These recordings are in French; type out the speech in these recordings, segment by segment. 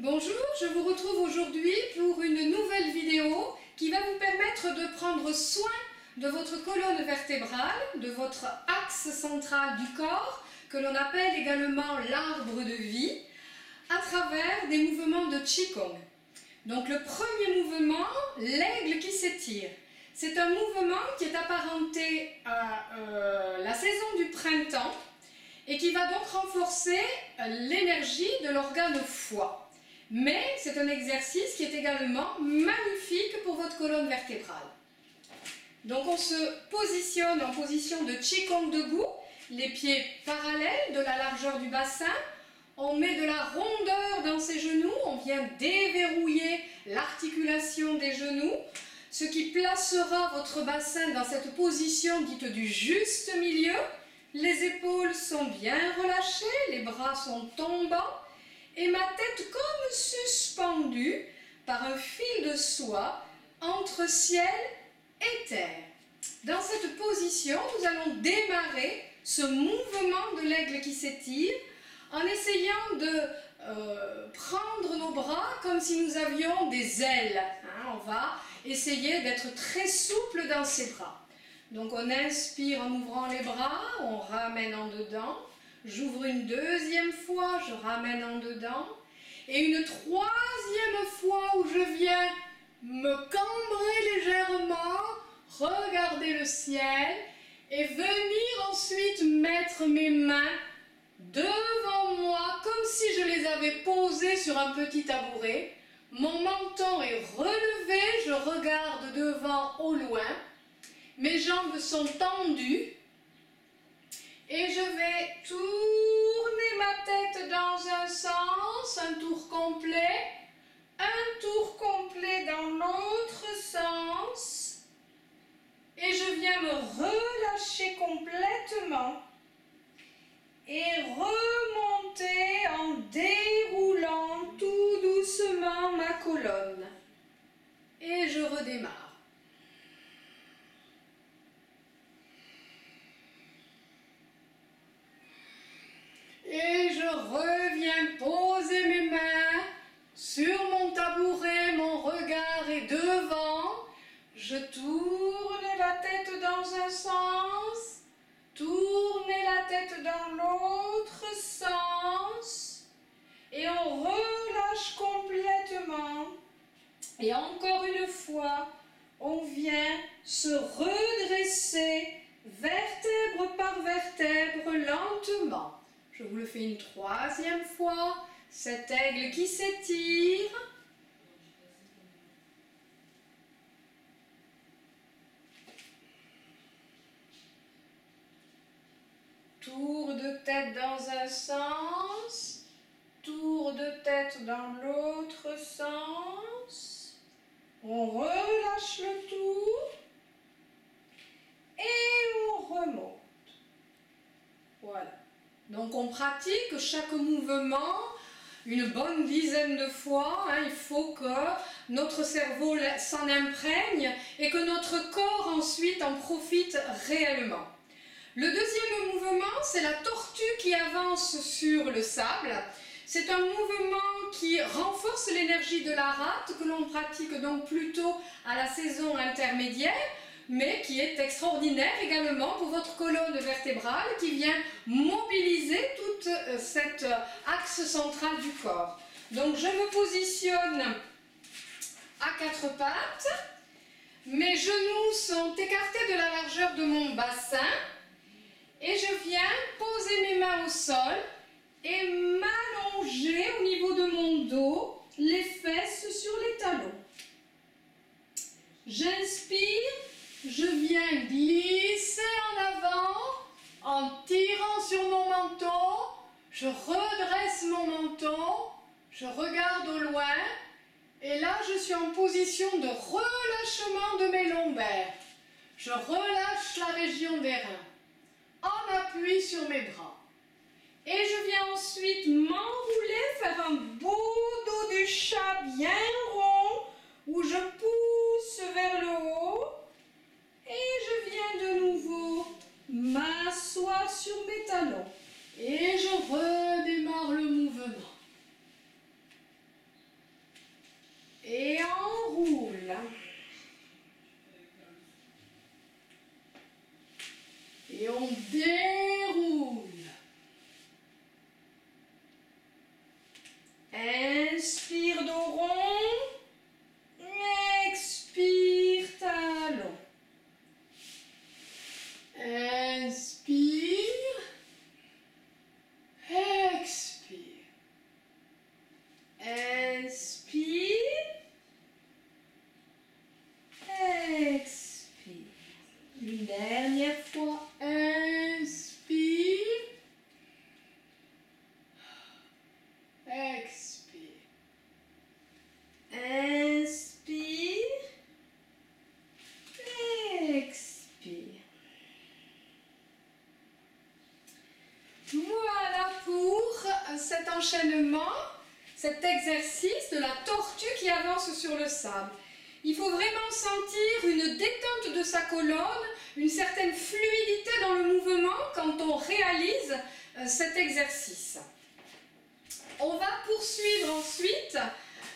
Bonjour, je vous retrouve aujourd'hui pour une nouvelle vidéo qui va vous permettre de prendre soin de votre colonne vertébrale, de votre axe central du corps, que l'on appelle également l'arbre de vie, à travers des mouvements de Qigong. Donc le premier mouvement, l'aigle qui s'étire. C'est un mouvement qui est apparenté à la saison du printemps et qui va donc renforcer l'énergie de l'organe foie. Mais c'est un exercice qui est également magnifique pour votre colonne vertébrale. Donc on se positionne en position de Qigong debout, les pieds parallèles de la largeur du bassin. On met de la rondeur dans ses genoux, on vient déverrouiller l'articulation des genoux, ce qui placera votre bassin dans cette position dite du juste milieu. Les épaules sont bien relâchées, les bras sont tombants et ma tête comme suspendue par un fil de soie entre ciel et terre. Dans cette position, nous allons démarrer ce mouvement de l'aigle qui s'étire en essayant de prendre nos bras comme si nous avions des ailes. On va essayer d'être très souple dans ses bras. Donc on inspire en ouvrant les bras, on ramène en dedans. J'ouvre une deuxième fois, je ramène en dedans. Et une troisième fois où je viens me cambrer légèrement, regarder le ciel et venir ensuite mettre mes mains devant moi comme si je les avais posées sur un petit tabouret. Mon menton est relevé, je regarde devant au loin. Mes jambes sont tendues. Et je vais tourner ma tête dans un sens, un tour complet dans l'autre sens. Et je viens me relâcher complètement et remonter en déroulant tout doucement ma colonne. Et je redémarre. Et je reviens poser mes mains sur mon tabouret, mon regard est devant. Je tourne la tête dans un sens, tourner la tête dans l'autre sens. Et on relâche complètement. Et encore une fois, on vient se redresser vertèbre par vertèbre lentement. Je vous le fais une troisième fois, cet aigle qui s'étire. Tour de tête dans un sens, tour de tête dans l'autre sens. On relâche le tour et on remonte. Voilà. Donc on pratique chaque mouvement une bonne dizaine de fois. Il faut que notre cerveau s'en imprègne et que notre corps ensuite en profite réellement. Le deuxième mouvement, c'est la tortue qui avance sur le sable. C'est un mouvement qui renforce l'énergie de la rate que l'on pratique donc plutôt à la saison intermédiaire, mais qui est extraordinaire également pour votre colonne vertébrale qui vient mobiliser toute cet axe central du corps. Donc je me positionne à quatre pattes, mes genoux sont écartés de la largeur de mon bassin et je viens poser mes mains au sol et m'allonger au niveau de mon dos, les fesses sur les talons. J'inspire. Je viens glisser en avant en tirant sur mon menton. Je redresse mon menton, je regarde au loin et là je suis en position de relâchement de mes lombaires. Je relâche la région des reins en appui sur mes bras. Et je viens ensuite m'enrouler, faire un beau dos du chat bien rond où je pousse vers le haut. Et je viens de nouveau m'asseoir sur mes talons. Et je redémarre le mouvement. pour cet enchaînement, cet exercice de la tortue qui avance sur le sable. Il faut vraiment sentir une détente de sa colonne, une certaine fluidité dans le mouvement quand on réalise cet exercice. On va poursuivre ensuite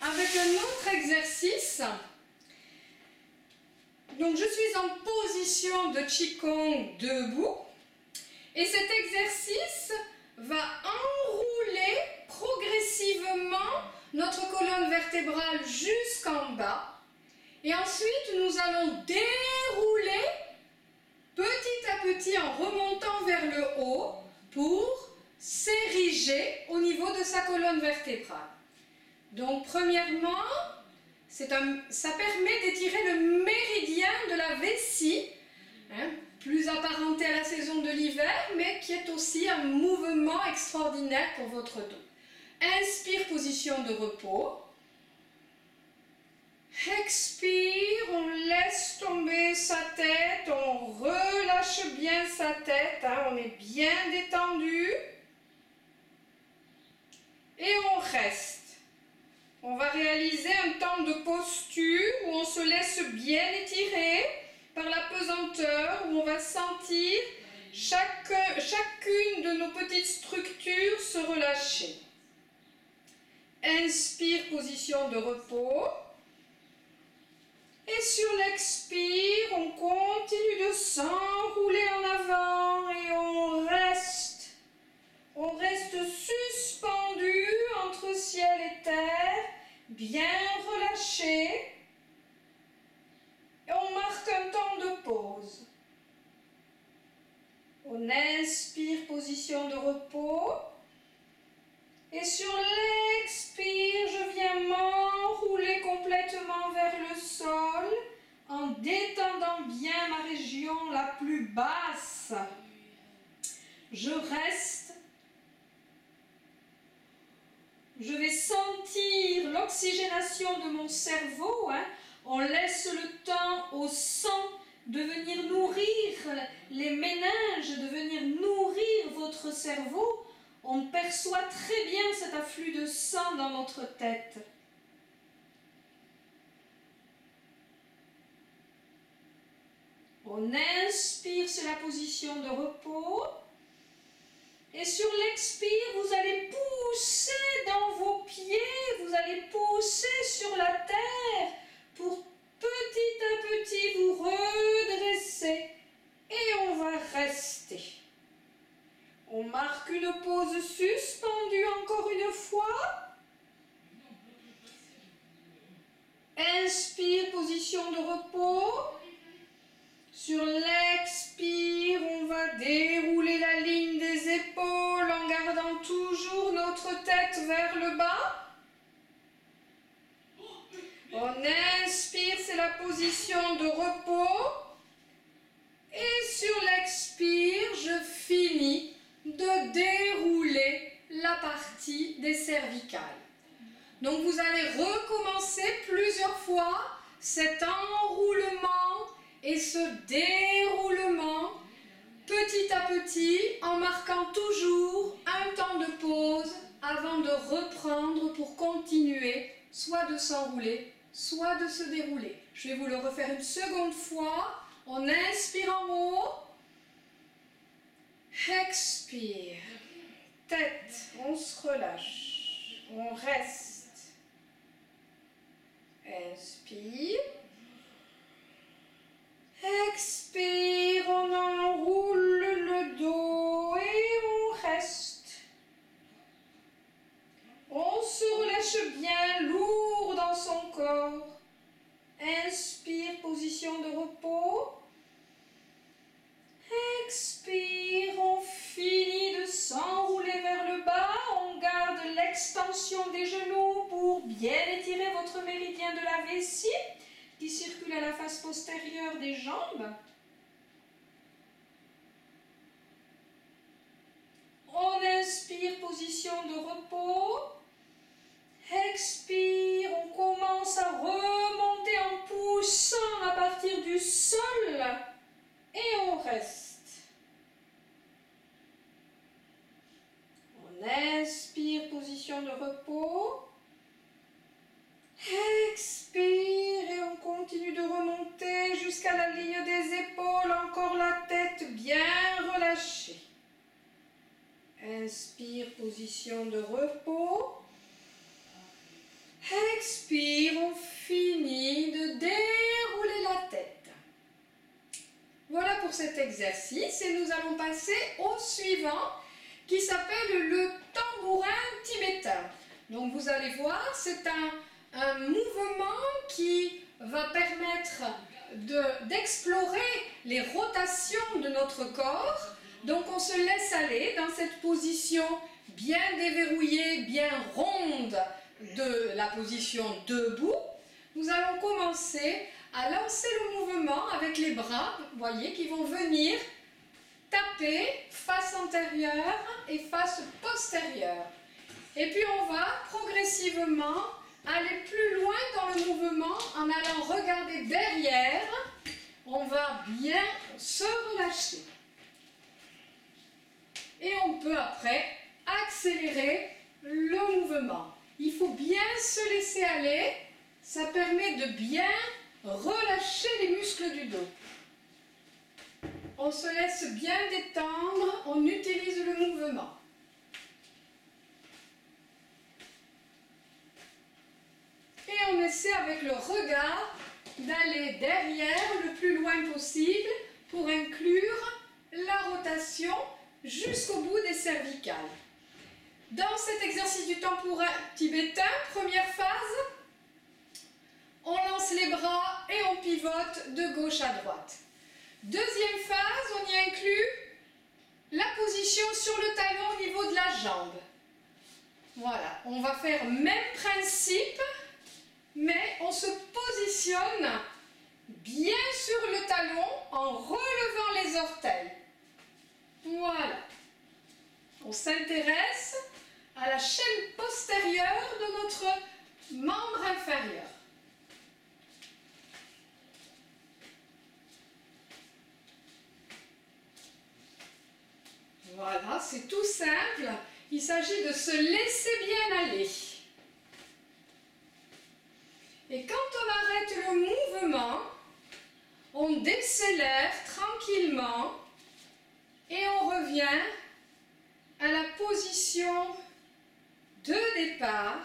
avec un autre exercice. Donc je suis en position de Qigong debout et cet exercice va enrouler progressivement notre colonne vertébrale jusqu'en bas. Et ensuite, nous allons dérouler petit à petit en remontant vers le haut pour s'ériger au niveau de sa colonne vertébrale. Donc, premièrement, ça permet d'étirer le méridien de la vessie, plus apparenté à la saison de l'hiver, mais qui est aussi un mouvement extraordinaire pour votre dos. Inspire, position de repos. Expire, on laisse tomber sa tête, on relâche bien sa tête, on est bien détendu. Et on reste. On va réaliser un temps de posture où on se laisse bien étirer par la pesanteur, où on va sentir chacune de nos petites structures se relâcher. Inspire, position de repos. Et sur l'expire, on continue de s'enrouler en avant et on reste. On reste suspendu entre ciel et terre, bien relâché. Et on marque un temps de pause. On inspire, position de repos. Et sur l'expire, je viens m'enrouler complètement vers le sol en détendant bien ma région la plus basse. Je reste. Je vais sentir l'oxygénation de mon cerveau. On laisse le temps au sang de venir nourrir les méninges, de venir nourrir votre cerveau. On perçoit très bien cet afflux de sang dans notre tête. On inspire sur la position de repos. Et sur l'expire, vous allez pousser dans vos pieds, vous allez pousser sur la terre pour petit à petit vous redresser. Et on va rester. On marque une pause suspendue encore une fois. Inspire, position de repos. Sur l'expire, on va dérouler la ligne des épaules en gardant toujours notre tête vers le bas. On inspire, c'est la position de repos. Et sur l'expire, je finis de dérouler la partie des cervicales. Donc vous allez recommencer plusieurs fois cet enroulement et ce déroulement petit à petit en marquant toujours un temps de pause avant de reprendre pour continuer soit de s'enrouler, soit de se dérouler. Je vais vous le refaire une seconde fois. On inspire en haut. Expire. Tête, on se relâche. On reste. Inspire. Expire, on enroule le dos et on reste. On se relâche bien lourd dans son corps. Inspire, position de repos. Expire, on finit de s'enrouler vers le bas. On garde l'extension des genoux pour bien étirer votre méridien de la vessie qui circule à la face postérieure des jambes. On inspire, position de repos. Expire, on commence à remonter en poussant à partir du sol et on reste. On le repos. Expire et on continue de remonter jusqu'à la ligne des épaules. Encore la tête bien relâchée. Inspire, position de repos. Expire, on finit de dérouler la tête. Voilà pour cet exercice et nous allons passer au suivant qui s'appelle le tambourin tibétain. Donc vous allez voir, c'est un mouvement qui va permettre d'explorer les rotations de notre corps. Donc on se laisse aller dans cette position bien déverrouillée, bien ronde de la position debout. Nous allons commencer à lancer le mouvement avec les bras, vous voyez, qui vont venir taper face antérieure et face postérieure. Et puis on va progressivement aller plus loin dans le mouvement en allant regarder derrière. On va bien se relâcher. Et on peut après accélérer le mouvement. Il faut bien se laisser aller. Ça permet de bien relâcher les muscles du dos. On se laisse bien détendre, on utilise le mouvement. Et on essaie avec le regard d'aller derrière le plus loin possible pour inclure la rotation jusqu'au bout des cervicales. Dans cet exercice du tambourin tibétain, première phase, on lance les bras et on pivote de gauche à droite. Deuxième phase, on y inclut la position sur le talon au niveau de la jambe. Voilà, on va faire même principe, mais on se positionne bien sur le talon en relevant les orteils. Voilà. On s'intéresse à la chaîne postérieure de notre membre inférieur. Voilà, c'est tout simple. Il s'agit de se laisser bien aller. Et quand on arrête le mouvement, on décélère tranquillement et on revient à la position de départ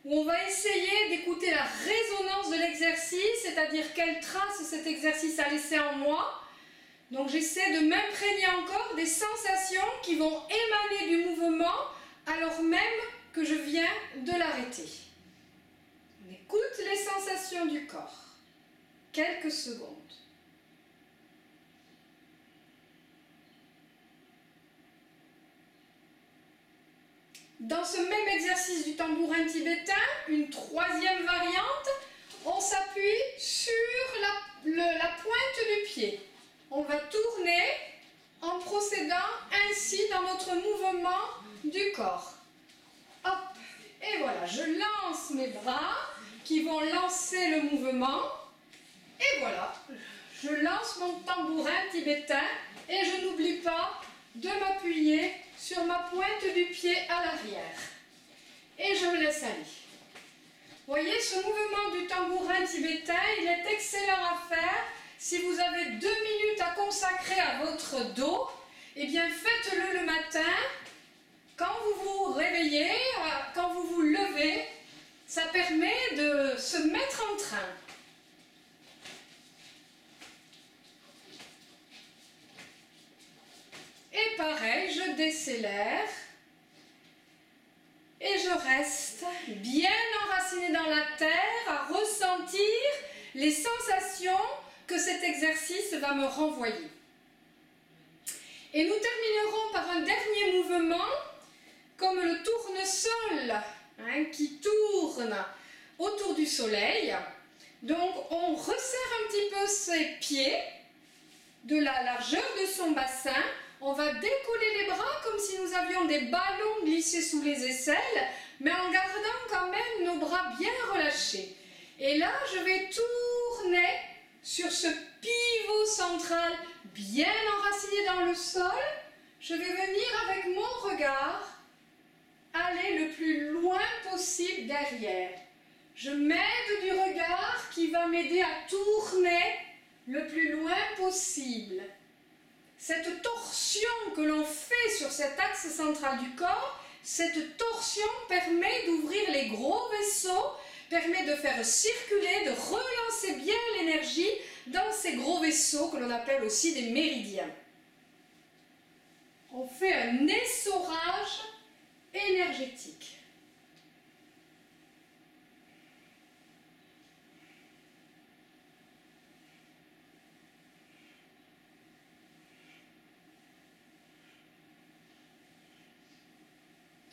où on va essayer d'écouter la résonance de l'exercice, c'est-à-dire quelle trace cet exercice a laissé en moi. Donc j'essaie de m'imprégner encore des sensations qui vont émaner du mouvement alors même que je viens de l'arrêter. On écoute les sensations du corps. Quelques secondes. Dans ce même exercice du tambourin tibétain, une troisième variante, on s'appuie sur la pointe du pied. On va tourner en procédant ainsi dans notre mouvement du corps. Hop, et voilà, je lance mes bras qui vont lancer le mouvement. Et voilà, je lance mon tambourin tibétain et je n'oublie pas de m'appuyer sur ma pointe du pied à l'arrière. Et je me laisse aller. Vous voyez, ce mouvement du tambourin tibétain, il est excellent à faire. Si vous avez 2 minutes à consacrer à votre dos, eh bien faites-le le matin, quand vous vous réveillez, quand vous vous levez, ça permet de se mettre en train. Et pareil, je décélère et je reste bien enraciné dans la terre à ressentir les sensations que cet exercice va me renvoyer. Et nous terminerons par un dernier mouvement, comme le tournesol, qui tourne autour du soleil. Donc on resserre un petit peu ses pieds de la largeur de son bassin. On va décoller les bras comme si nous avions des ballons glissés sous les aisselles, mais en gardant quand même nos bras bien relâchés. Et là, je vais tourner sur ce pivot central bien enraciné dans le sol. Je vais venir avec mon regard aller le plus loin possible derrière. Je m'aide du regard qui va m'aider à tourner le plus loin possible. Cette torsion que l'on fait sur cet axe central du corps, cette torsion permet d'ouvrir les gros vaisseaux, permet de faire circuler, de relancer bien l'énergie dans ces gros vaisseaux que l'on appelle aussi des méridiens. On fait un essorage énergétique.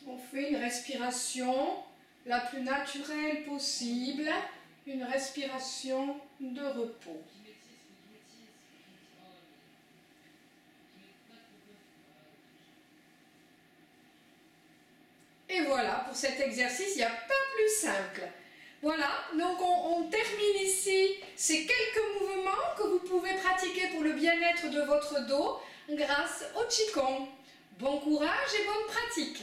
On fait une respiration la plus naturelle possible, une respiration de repos. Et voilà, pour cet exercice, il n'y a pas plus simple. Voilà, donc on termine ici ces quelques mouvements que vous pouvez pratiquer pour le bien-être de votre dos grâce au Qigong. Bon courage et bonne pratique!